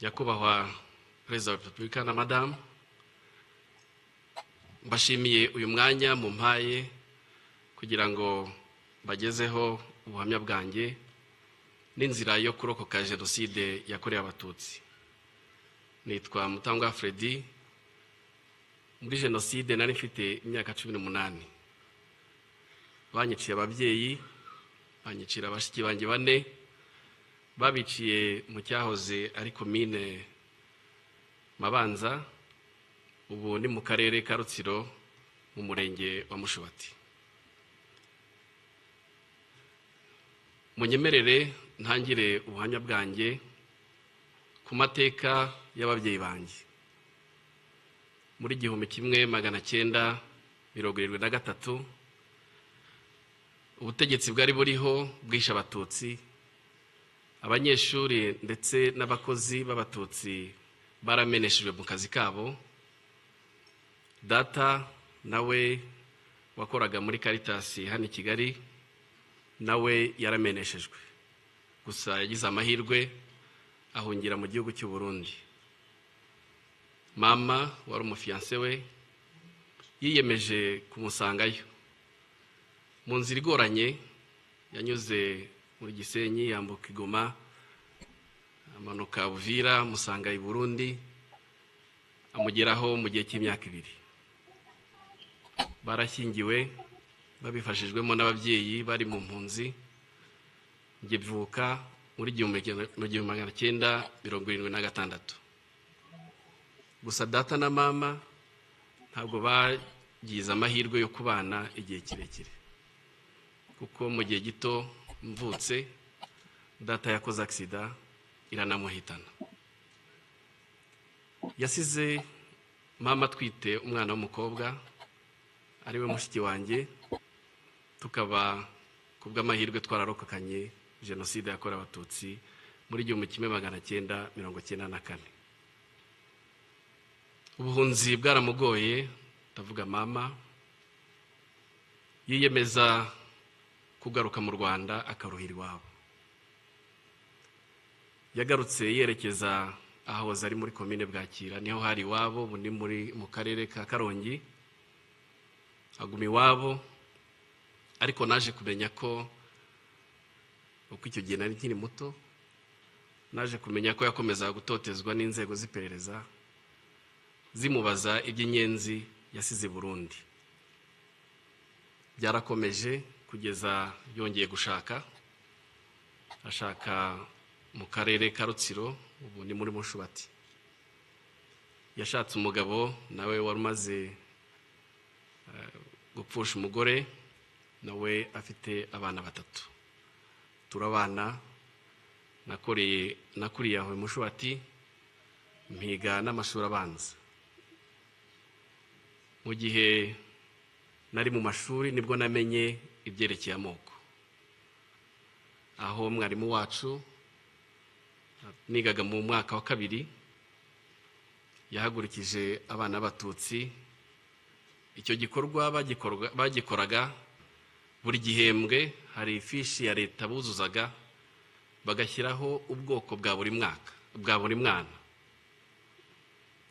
Nyakubahwa Perezida wa Repubulika na Madamu, mbashimiye uyu mwanya mumpaye kugira ngo bagezeho ubuhamya bwanjye n'inzira yo kurokoka Jenoside yakorewe Abatutsi. Nitwa Mutangwa Freddy. Muri Jenoside nari mfite imyaka 18. Banyiciye ababyeyi, banyicira abashiki banjye 4, babiciye mu cyahoze ari komine Mabanza, ubu ni mu karere ka Rutsiro mu murenge wa Mushubati. Munyemerere ntangire ubuhamya bwanjye ku mateka y'ababyeyi banjye. Muri 1973 ubutegetsi bwari buriho bwishe Abatutsi. Abanyeshuri ndetse n'abakozi b'Abatutsi barameneshejwe mu kazi kabo. Data nawe wakoraga muri Caritas hano i Kigali nawe yarameneshejwe. Gusa yagize amahirwe ahungira mu gihugu cy'u Burundi. Mama wari umufiance we yiyemeje kumusangayo. Mu nzira igoranye yanyuze muri Gisenyi, yambuka Igoma, amanuka Uvira, musanga i Burundi, amugeraho mu gihe cy'imyaka 2. Barashyingiwe babifashijwemo n'ababyeyi bari mu mpunzi. Njye mvuka muri 1976. Gusa data na mama ntabwo bagize amahirwe yo kubana igihe kirekire, kuko mu gihe gito mvutse data yakoze accident iranamuhitana. Yasize mama twite umwana w'umukobwa ariwe mushiki wanjye, tukaba kubw'amahirwe twararokokanye Jenoside yakorewe Abatutsi muri 1994. Ubuhunzi bwaramugoye, ndavuga mama yiyemeza kugaruka mu Rwanda akaruhira iwabo. Yagarutse yerekeza ahahoze ari muri komine Bwakira, niho hari iwabo, ubu ni mu karere ka Karongi. Aguma iwabo, ariko naje kumenya ko uko icyo gihe nari nkiri muto, naje kumenya ko yakomeza gutotezwa n'inzego z'iperereza zimubaza iby'inyenzi yasize Burundi. Byarakomeje kugeza yongeye gushaka, ashaka mu karere ka Rutsiro, ubu ni muri Mushubati. Yashatse umugabo nawe wari umaze gupfusha umugore, nawe afite abana 3. Turabana, nakuriye aho Mushubati, mpiga n'amashuri abanza. Mu gihe nari mu mashuri nibwo namenye ibyerekeye amoko. Aho mwarimu wacu nigaga mu mwaka wa 2 yahagurikije abana b'Abatutsi. Icyo gikorwa bagikoraga buri gihembwe, hari ifishi ya leta buzuzaga bagashyiraho ubwoko bwa buri mwana.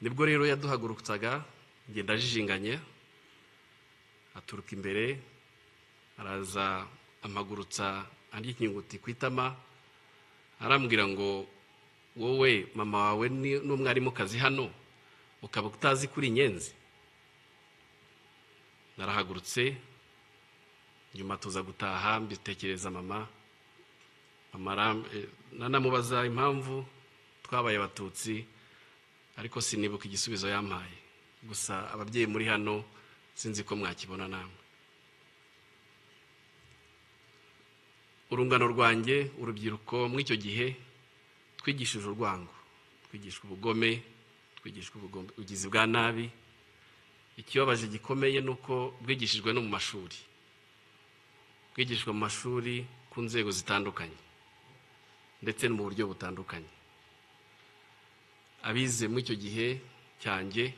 Nibwo rero yaduhagurutsaga, ngenda jijinganye, aturuka imbere, araza amagurutsa andi inyuguti kwitama, arambwira ngo wowe mama wawe n'umwarimu kazi hano ukaba utazi kuri inyenzi. Narahagurutse, nyuma tuza gutaha, mbitekereza mama nanamubaza impamvu twabaye Abatutsi, ariko sinibuka igisubizo yampaye. Gusa ababyeyi muri hano sinzi ko mwakibona namwe. Urungano rwanjye, urubyiruko muri icyo gihe twigishije urwango, twigishwa ubugome, twigishwa ubugizi bwa nabi. Ikibabaje gikomeye nuko bwigishijwe no mu mashuri. Bwigishwa mu mashuri ku nzego zitandukanye ndetse no mu buryo butandukanye. Abize muri icyo gihe cyanjye,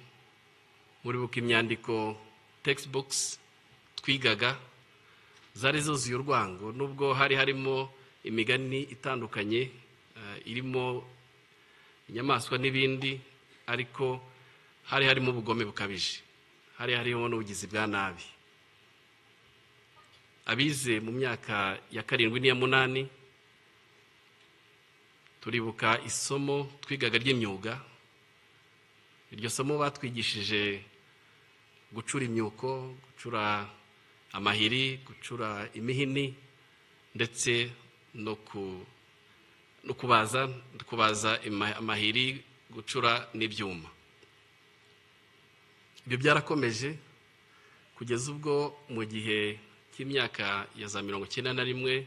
muri buka imyandiko textbooks twigaga zari zuzuye urwango, nubwo hari harimo imigani itandukanye irimo inyamaswa n'ibindi, ariko hari harimo ubugome bukabije, hari harimo n'ubugizi bwa nabi. Abize mu myaka ya 7 n'iya 8 turibuka isomo twigaga ry'imyuga. Iryo somo batwigishije gucura imyuko, gucura amahiri, gucura imihini, ndetse no kubaza amahiri, gucura n'ibyuma. Ibyo byarakomeje kugeza ubwo mu gihe cy'imyaka ya za 91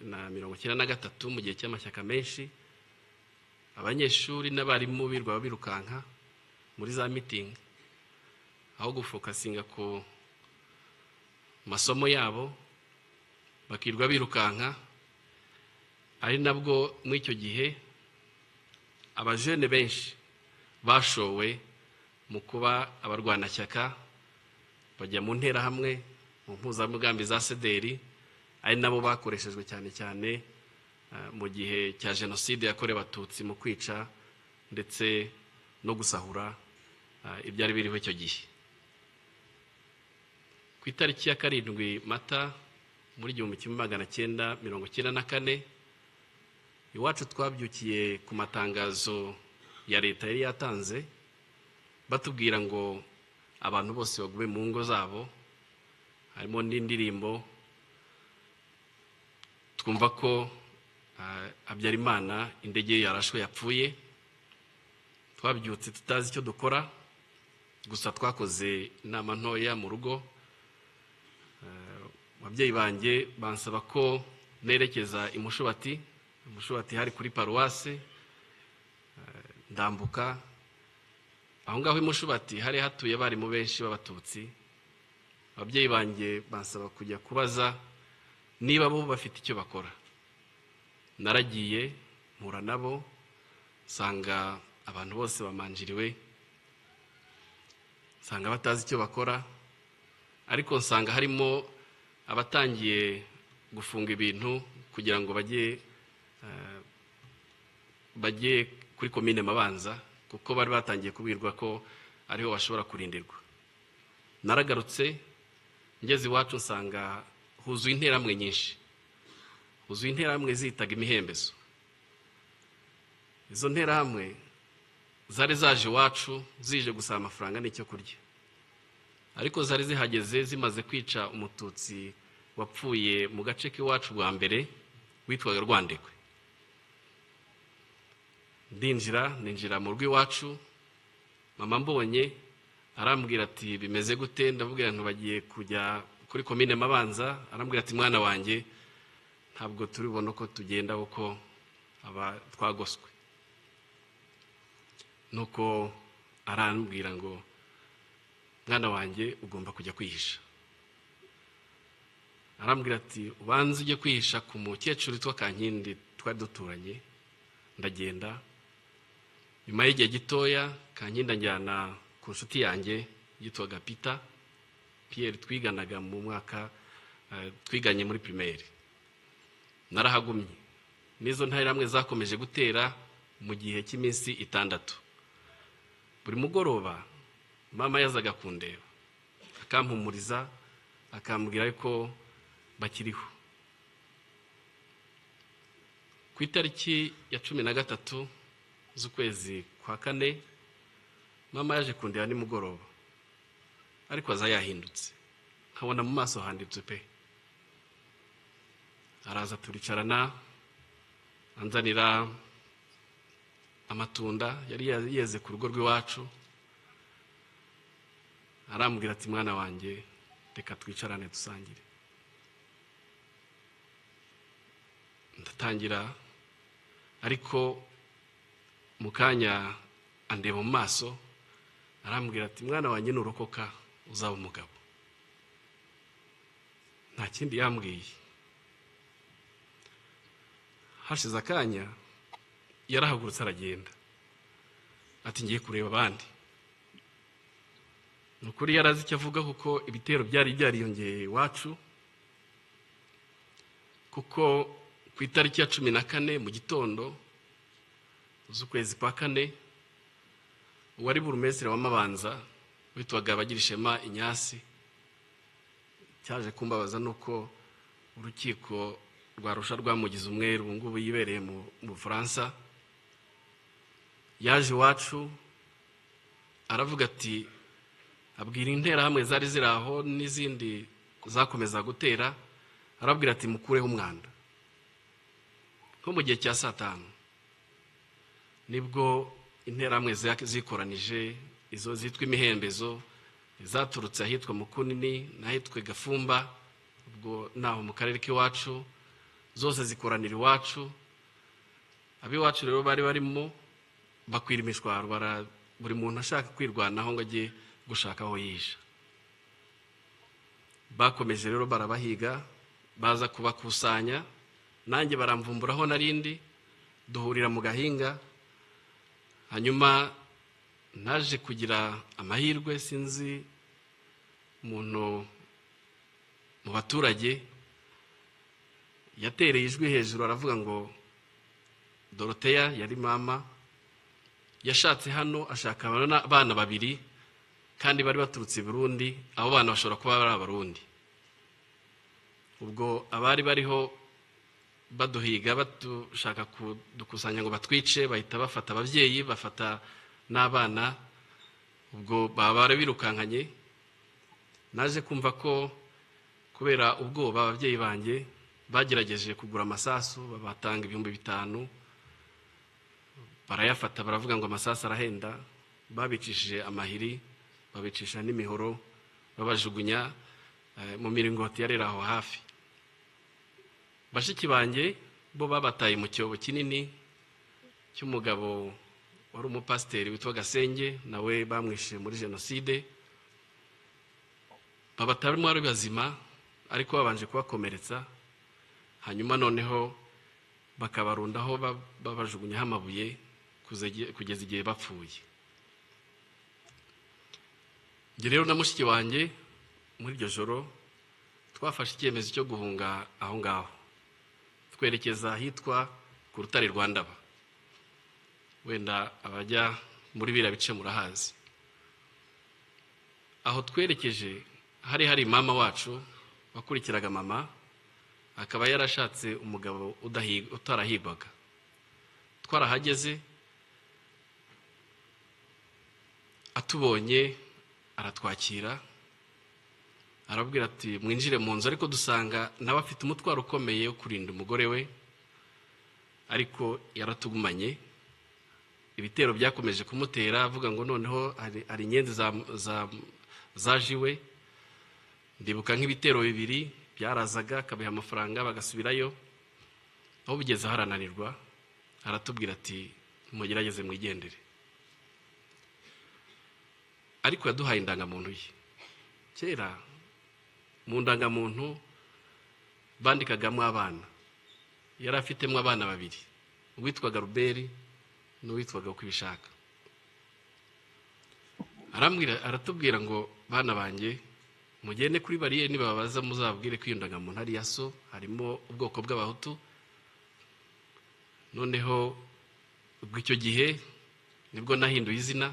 na 93, mu gihe cy'amashyaka menshi, abanyeshuri n'abarimu birwa birukanka muri za meeting, aho gufokasinga ku masomo yabo bakirwa birukanka. Ari nabwo muri icyo gihe abajene benshi bashowe mu kuba abarwanashyaka, bajya mu ntera hamwe mu mpuzamugambi za sederi, ari nabo bakoreshejwe cyane cyane mu gihe cya jenoside yakorewe abatutsi, mu kwica ndetse no gusahura ibyari biriho icyo gihe. Ku itariki ya 7 Mata muri 1994, iwacu twabyukiye ku matangazo ya leta yari yatanze batubwira ngo abantu bose bagume mu ngo zabo. Harimo n'indirimbo twumva ko Habyarimana indege yarashwe yapfuye. Twabyutse tutazi icyo dukora, gusa twakoze inama ntoya mu rugo. Ababyeyi banjye bansaba ko nerekeza imushubati hari kuri paruwase. Ndambuka aho ngaho imushubati hari hatuye bari mu benshi b'abatutsi. Ababyeyi banjye bansaba kujya kubaza niba bo bafite icyo bakora. Naragiye mpura nabo, sanga abantu bose bamanjiriwe, sanga batazi icyo bakora, ariko nsanga harimo abatangiye gufunga ibintu kugira ngo bajye kuri komine Mabanza, kuko bari batangiye kubwirwa ko ariho bashobora kurindirwa. Naragarutse ngeze iwacu nsanga huzuye interamwe nyinshi, huzuye interamwe zitaga imihembezo. Izo nterahamwe zari zaje iwacu zije gusaba amafaranga n'icyo kurya, ariko zari zihageze zimaze kwica umututsi wapfuye mu gace k'iwacu bwa mbere witwaga Rwandekwe. Ninjira mu rugo iwacu, mama mbonye arambwira ati bimeze gute? Ndabwira nti bagiye kujya kuri komine Mabanza. Arambwira ati mwana wanjye, ntabwo turibona ko tugenda uko twagoswe. Nuko arambwira ngo mwana wanjye ugomba kujya kwihisha. Arambwira ati ubanze ujye kwihisha ku mukecuru witwa Kankindi twari duturanye. Ndagenda. Nyuma y'igihe gitoya Kankindi anjyana ku nshuti yanjye yitwaga Pierre, twiganaga mu mwaka twiganye muri primaire. Narahagumye. Nizo nterahamwe zakomeje gutera mu gihe cy'iminsi 6. Buri mugoroba mama yazaga kundeba, akampumuriza, akambwira ko bakiriho. Ku itariki ya 13 z'ukwezi kwa 4, mama yaje kundeba nimugoroba, ariko aza yahindutse, nkabona mu maso handitse pe. Araza turicarana, anzanira amatunda yari yeze ku rugo rw'iwacu. Arambwira ati mwana wanjye, reka twicarane dusangire. Ndatangira, ariko mu kanya andeba mu maso, arambwira ati mwana wanjye nurokoka uzaba umugabo. Nta kindi yambwiye. Hashize akanya yarahagurutse aragenda, ati ngiye kureba abandi. Nukuri yarazi icyo avuga, kuko ibitero byari byariyongeye iwacu. Kuko ku itariki ya 14 mu gitondo z'ukwezi kwa kane uwari burumestre wa Mabanza witwaga Bagirishema Inyasi cyaje kumbabaza nuko urukiko rwa Arusha rwamugize umweru ngubu yibereye mu France. Yaje iwacu aravuga ati abwira intera hamwe zari ziraho n'izindi zakomeza gutera, arabwira ati mukureho umwanda. Ko mu gihe cya saa 5 nibwo intera hamwe zikoranije izo zitwa imihembezo zaturutse ahitwa Mukunini n'ahitwa Gafumba, ubwo naho mu karere k'iwacu, zose zikoranira iwacu. Abiwacu rero bari barimo bakwira imishwaro, buri muntu ashaka kwirwanaho ngo ajye gushaka aho yisha. Bakomeje rero barabahiga, baza kubakusanya, nanjye baramvumburaho narindi, duhurira mu Gahinga. Hanyuma naje kugira amahirwe, sinzi umuntu mu baturage yatereye ijwi hejuru aravuga ngo Dorothea yari mama yashatse hano ashaka abana babiri kandi bari baturutse i Burundi. Abo bana bashobora kuba bari abarundi. Ubwo abari bariho baduhiga batushaka kudukusanya ngo batwice, bahita bafata abavyeyi, bafata n'abana. Ubwo baba birukankanye. Naje kumva ko kubera ubwoba abavyeyi banje bagerageje kugura amasasu, babatanga 5,000, barayafata baravuga ngo amasasu arahenda. Babicishije amahiri, babicisha n'imihoro, babajugunya mu miringoti yarera aho hafi. Bashiki banje bo babataye mu cyobo kinini cy'umugabo wari umupasiteri witwa Gasenge, nawe bamwishe muri jenoside. Babatarimo ari bazima ariko babanje kubakomeretsa, hanyuma noneho bakabarundaho babajugunyaho amabuye kugeza igihe bapfuye. Nge rero na mushiki wanjye muri iryo joro twafashe icyemezo cyo guhunga aho ngaho, twerekeza ahitwa ku Rutare rwa Ndaba. Wenda abajya muri bira bice murahazi. Aho twerekeje hari mama wacu wakurikiraga mama, akaba yarashatse umugabo utarahigwaga. Twarahageze, atubonye aratwakira, arabwira ati mwinjire mu nzu, ariko dusanga nawe afite umutwaro ukomeye wo kurinda umugore we, ariko yaratugumanye. Ibitero byakomeje kumutera, avuga ngo noneho ari inyenzi zajiwe. Ndibuka nk'ibitero 2 byarazaga, akabiha amafaranga bagasubirayo. Aho bigeze harananirwa, aratubwira ati mugerageze mwigendere. Ariko yaduhaye indangamuntu ye. Kera mu ndangamuntu bandikagamo abana, yari afitemo abana 2, uwitwaga Ruberi n'uwitwaga Ukwibishaka. Aratubwira ngo bana banjye mugende kuri bariyeri, nibabaza muzabwire ko iyo ndangamuntu ari yaso, harimo ubwoko bw'abahutu. Noneho ubwo icyo gihe nibwo nahinduye izina,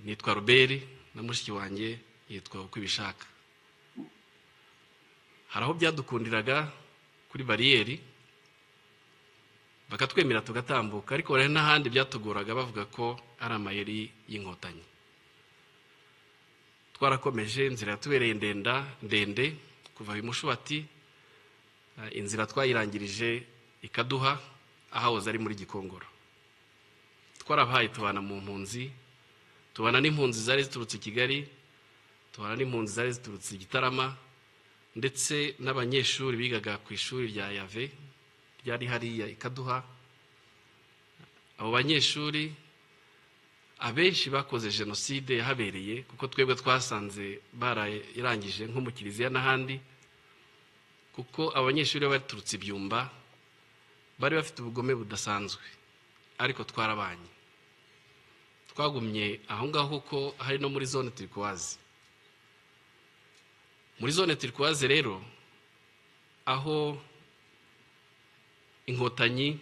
nitwa Ruberi na mushiki wanjye yitwa Ukwibishaka. Haraho byadukundiraga kuri bariyeri bakatwemera tugatambuka, ariko rero n'ahandi byatugoraga bavuga ko ari amayeri y'inkotanyi. Twarakomeje, inzira yatubereye ndende kuva Bimushubati, inzira twayirangirije ikaduha ahahoze ari muri Gikongoro. Twarabahaye tubana mu mpunzi, tubana n'impunzi zari ziturutse i Kigali, tubana n'impunzi zari ziturutse i Gitarama, ndetse n'abanyeshuri bigaga ku ishuri rya Yave ryari hariya ikaduha. Abo banyeshuri abenshi bakoze jenoside yahabereye, kuko twebwe twasanze barayirangije nko mu Kiliziya n'ahandi, kuko abanyeshuri baturutse Ibyumba bari bafite ubugome budasanzwe, ariko twarabanye. Twagumye aho ngaho kuko hari no muri zone turquoise. Muri zone turquoise rero, aho inkotanyi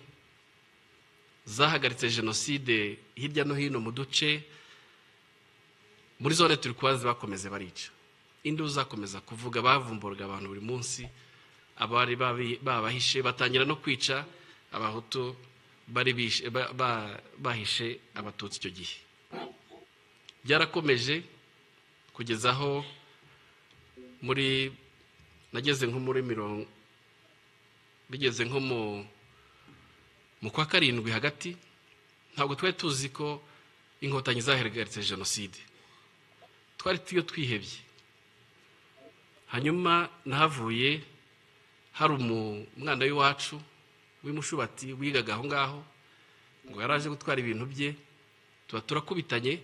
zahagaritse jenoside hirya no hino mu duce muri zone turikwazi bakomeze barica. Induru zakomeza kuvuga, bavumburaga abantu buri munsi, abari babahishe batangira no kwica abahutu bari bahishe abatutsi icyo gihe. Byarakomeje kugeza aho muri nageze nko muri bigeze nko mu kwa karindwi hagati, ntabwo twari tuzi ko inkotanyi zahagaritse jenoside, twari twihebye. Hanyuma nahavuye hari umwana w'iwacu w'imushubati wigaga aho ngaho, ngo yaraje gutwara ibintu bye, turakubitanye,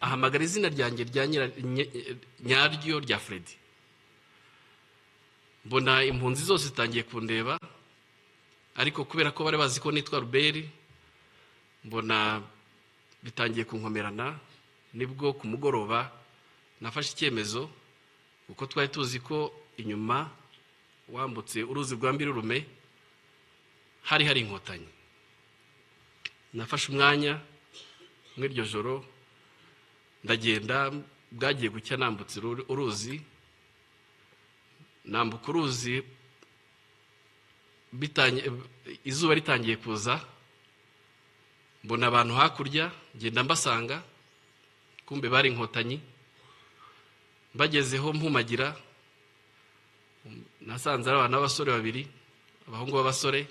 ahamagara izina ryanjye nyaryo rya Freddy. Mbona impunzi zose zitangiye kundeba, ariko kubera ko bari bazi ko nitwa Ruberi, mbona bitangiye kunkomerana. Nibwo ku mugoroba nafashe icyemezo, kuko twari tuzi ko inyuma wambutse uruzi rwa Mbirurume hari inkotanyi. Nafashe umwanya mw'iryo joro ndagenda, bwagiye gucya nambutse uruzi, nambuka uruzi izuba ritangiye kuza, mbona abantu hakurya, ngenda mbasanga, kumbe bari inkotanyi. Bagezeho mpumagira, nasanze ari abana b'abasore babiri, abahungu b'abasore,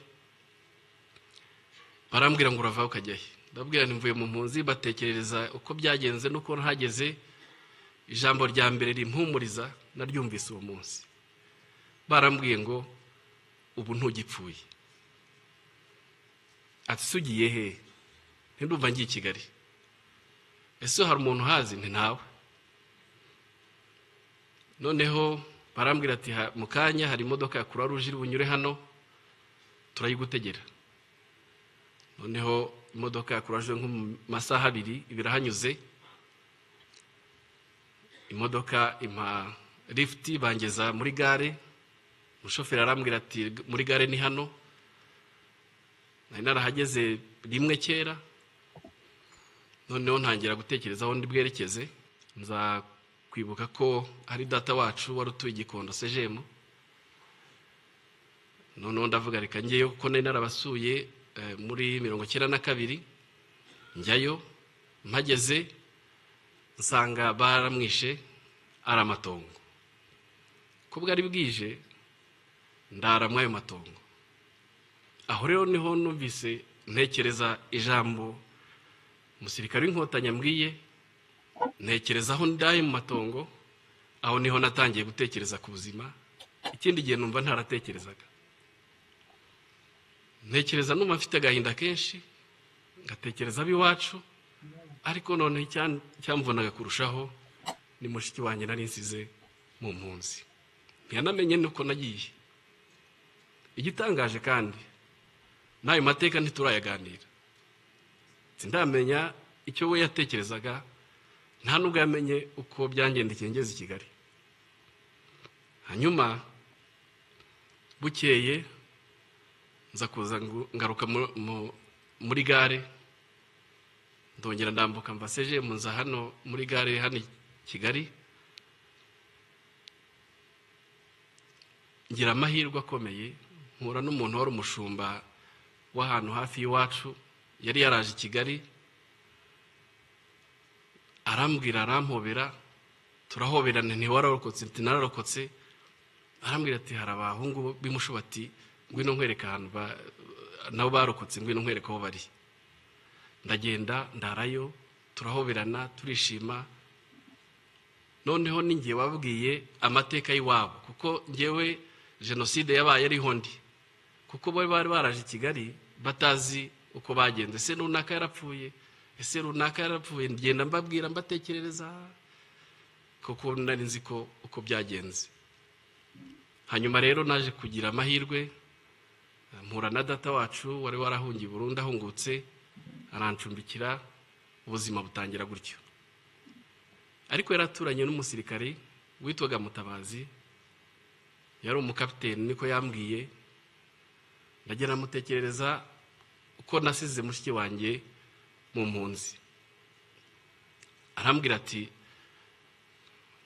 barambwira ngo urava ukajya he? Ndabwira nti mvuye mu mpunzi. Batekerereza uko byagenze nuko ntageze. Ijambo rya mbere rimpumuriza naryumvise uwo munsi, barambwiye ngo ubu ntugipfuye. Ati sugiye he? Ndumva ngiye i Kigali. Ese hari umuntu hazi? Nti ntawe. Noneho barambwira ati mu kanya hari imodoka ya Croix Rouge iri bunyure hano, turayigutegera. Noneho imodoka ya Croix Rouge nko mu masaha 2 ibirahanyuze, imodoka impa lift bangeza muri gare. Umushoferi arambwira ati muri gare ni hano. Nari narahageze rimwe kera. Noneho ntangira gutekereza aho ndi bwerekeze. Nza kwibuka ko hari data wacu wari utuye Gikondo Sejemo. Noneho ndavuga reka ngeyo kuko nari narabasuye muri 92 njyayo. Mpageze nsanga baramwishe ari amatongo. Ko bwari bwije ndara mwayo matongo. Aho rero niho numvise ntekereza ijambo umusirikare w'inkotanyi ambwiye, ntekereza aho ndaye mu matongo. Aho niho natangiye gutekereza ku buzima. Ikindi gihe numva ntaratekerezaga. Ntekereza numva mfite agahinda kenshi, ngatekereza abiwacu, ariko none cyamvunaga kurushaho ni mushiki wanjye nari nsize mu mpunzi. Ntiyanamenye nuko nagiye. Igitangaje kandi nayo mateka ntiturayaganira. Sindamenya icyo we yatekerezaga, nta nubwo yamenye uko byangendekeye ngeze i Kigali. Hanyuma bukeye nza kuza ngaruka muri gare, ndongera ndambuka mva Sejemo nza hano muri gare hano Kigali. Ngira amahirwe akomeye, mpura n'umuntu wari umushumba w'ahantu hafi y'iwacu, yari yaraje i Kigali. Arambwira, arampobera, turahoberana. Ntiwararokotse? Nti nararokotse. Arambwira ati hari abahungu b'imushubati, ngwino nkwereka ahantu nabo barokotse, ngwino nkwereka aho bari. Ndagenda ndarayo, turahoberana, turishima. Noneho ningiye wabwiye amateka y'iwabo, kuko ngewe jenoside yabaye ariho ndi, kuko bari baraje i Kigali batazi uko bagenze. Ese runaka yarapfuye, ese runaka yarapfuye. Ngenda mbabwira, mbatekerereza, kuko nari nzi ko uko byagenze. Hanyuma rero naje kugira amahirwe, mpura na data wacu wari warahungiye Burundi, ahungutse arancumbikira, ubuzima butangira gutyo. Ariko yaraturanye n'umusirikare witwaga Mutabazi, yari umukapiteni niko yambwiye. Ndagera mutekerereza ko nasize mushiki wanjye mu mpunzi. Arambwira ati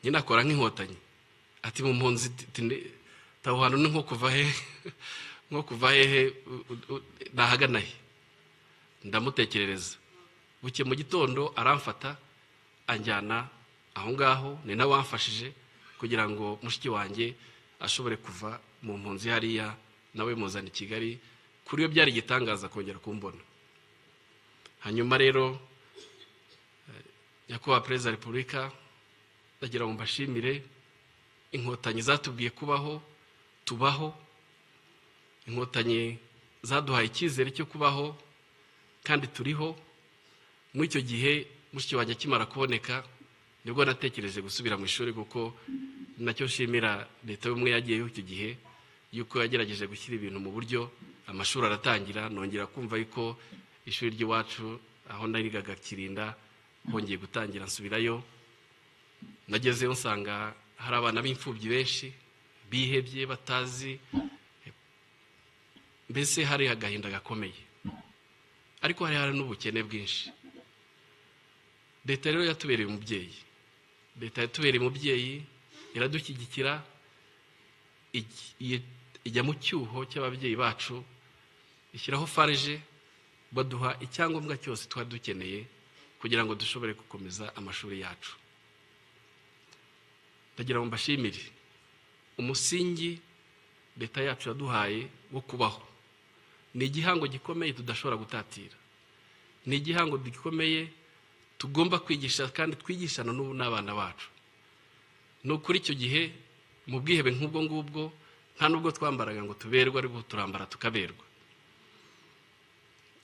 nyina akora nk'inkotanyi, ati mu mpunzi tawuhano ni nko kuva hehe nahagana he. Ndamutekerereza, buke mu gitondo aramfata anjyana aho ngaho, ni nawe wamfashije kugira ngo mushiki wanjye ashobore kuva mu mpunzi hariya, nawe muzana i Kigali. Kuri yo byari igitangaza kongera kumbona. Hanyuma rero nyakubahwa Perezida wa Repubulika, ndagira ngo mbashimire. Inkotanyi zatubwiye kubaho, tubaho. Inkotanyi zaduhaye icyizere cyo kubaho, kandi turiho. Muri icyo gihe mushiki wanjye akimara kuboneka, nibwo natekereje gusubira mu ishuri, kuko nacyo nshimira leta y'ubumwe yagiyeho icyo gihe, yuko yagerageje gushyira ibintu mu buryo. Amashuri aratangira, nongera kumva yuko ishuri ry'iwacu aho narigaga Kirinda hongeye gutangira, nsubirayo. Nagezeyo nsanga hari abana b'imfubyi benshi bihebye, batazi, mbese hari agahinda gakomeye, ariko hari n'ubukene bwinshi. Leta rero yatubereye umubyeyi. Leta yatubereye umubyeyi, iradushyigikira, ijya mu cyuho cy'ababyeyi bacu, ishyiraho farije, baduha icyangombwa cyose twari dukeneye kugira ngo dushobore gukomeza amashuri yacu. Ndagira ngo mbashimire umusingi leta yacu yaduhaye wo kubaho. Ni igihango gikomeye tudashobora gutatira, ni igihango gikomeye tugomba kwigisha, kandi twigishana n'ubu n'abana bacu. No kuri icyo gihe mu bwihebe nk'ubwo ngubwo, nta nubwo twambaraga ngo tuberwe, ariko turambara tukaberwa.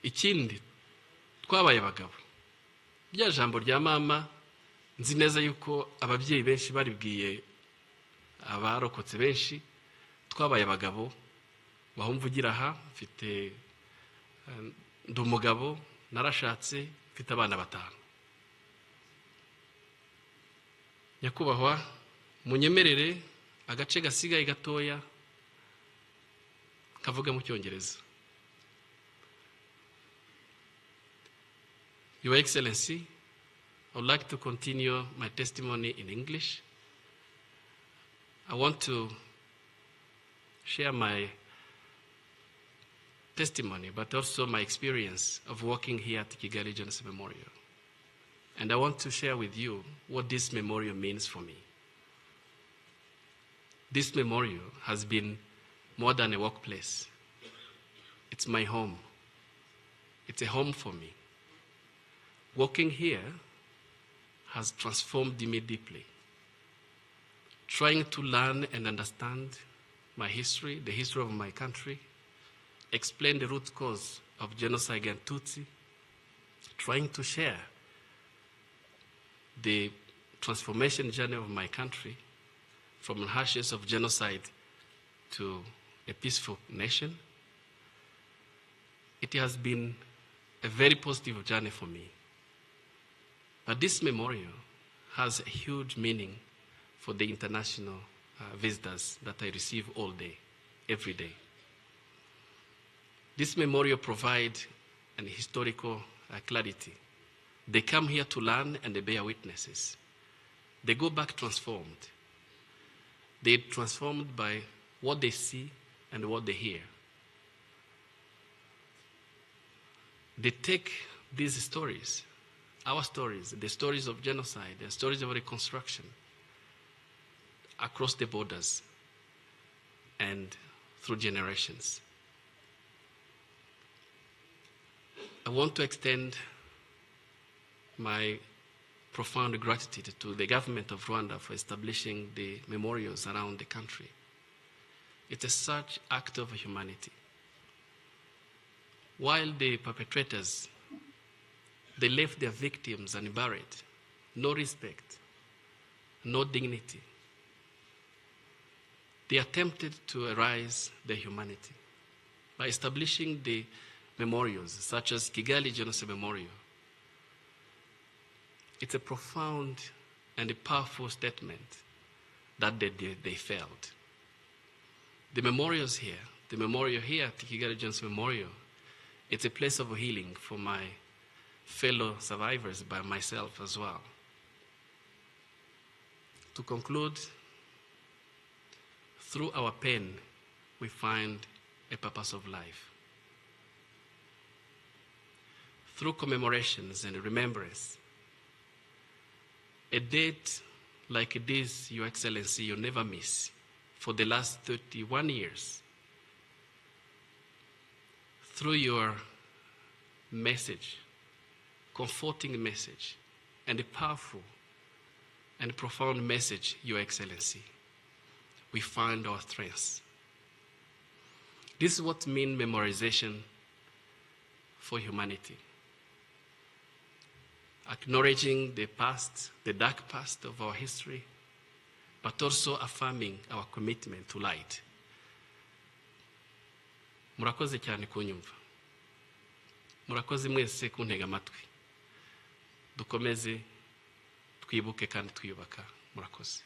Ikindi, twabaye abagabo. Rya jambo rya mama, nzi neza yuko ababyeyi benshi baribwiye abarokotse benshi. Twabaye abagabo. Wahumvugira aha, mfite ndi umugabo, narashatse, mfite abana 5. Nyakubahwa, munyemerere agace gasigaye gatoya kavuga mu Cyongereza. Your Excellency, I would like to continue my testimony in English. I want to share my testimony, but also my experience of working here at Kigali Genocide Memorial. And I want to share with you what this memorial means for me. This memorial has been more than a workplace. It's my home. It's a home for me. Working here has transformed me deeply. Trying to learn and understand my history, the history of my country, explain the root cause of genocide against Tutsi, trying to share the transformation journey of my country from the ashes of genocide to a peaceful nation. It has been a very positive journey for me. But this memorial has a huge meaning for the international visitors that I receive all day, every day. This memorial provides an historical clarity. They come here to learn and they bear witnesses. They go back transformed. They're transformed by what they see and what they hear. They take these stories, our stories, the stories of genocide, the stories of reconstruction, across the borders and through generations. I want to extend my profound gratitude to the government of Rwanda for establishing the memorials around the country. It's a such act of humanity. While the perpetrators, they left their victims unburied, no respect, no dignity. They attempted to erase their humanity by establishing the memorials, such as Kigali Genocide Memorial. It's a profound and a powerful statement that they failed. The memorials here, the memorial here at Kigali Genocide Memorial, It's a place of healing for my fellow survivors, by myself as well. To conclude, through our pain, we find a purpose of life. Through commemorations and remembrance, a date like this, Your Excellency, you never miss for the last 31 years. Through your message, comforting message, and a powerful and profound message, Your Excellency, we find our strengths. This is what means memorization for humanity. Acknowledging the past, the dark past of our history, but also affirming our commitment to light. Murakoze cyane kunyumva. Murakoze mwese kuntega amatwi. Dukomeze twibuke kandi twiyubaka. Murakoze.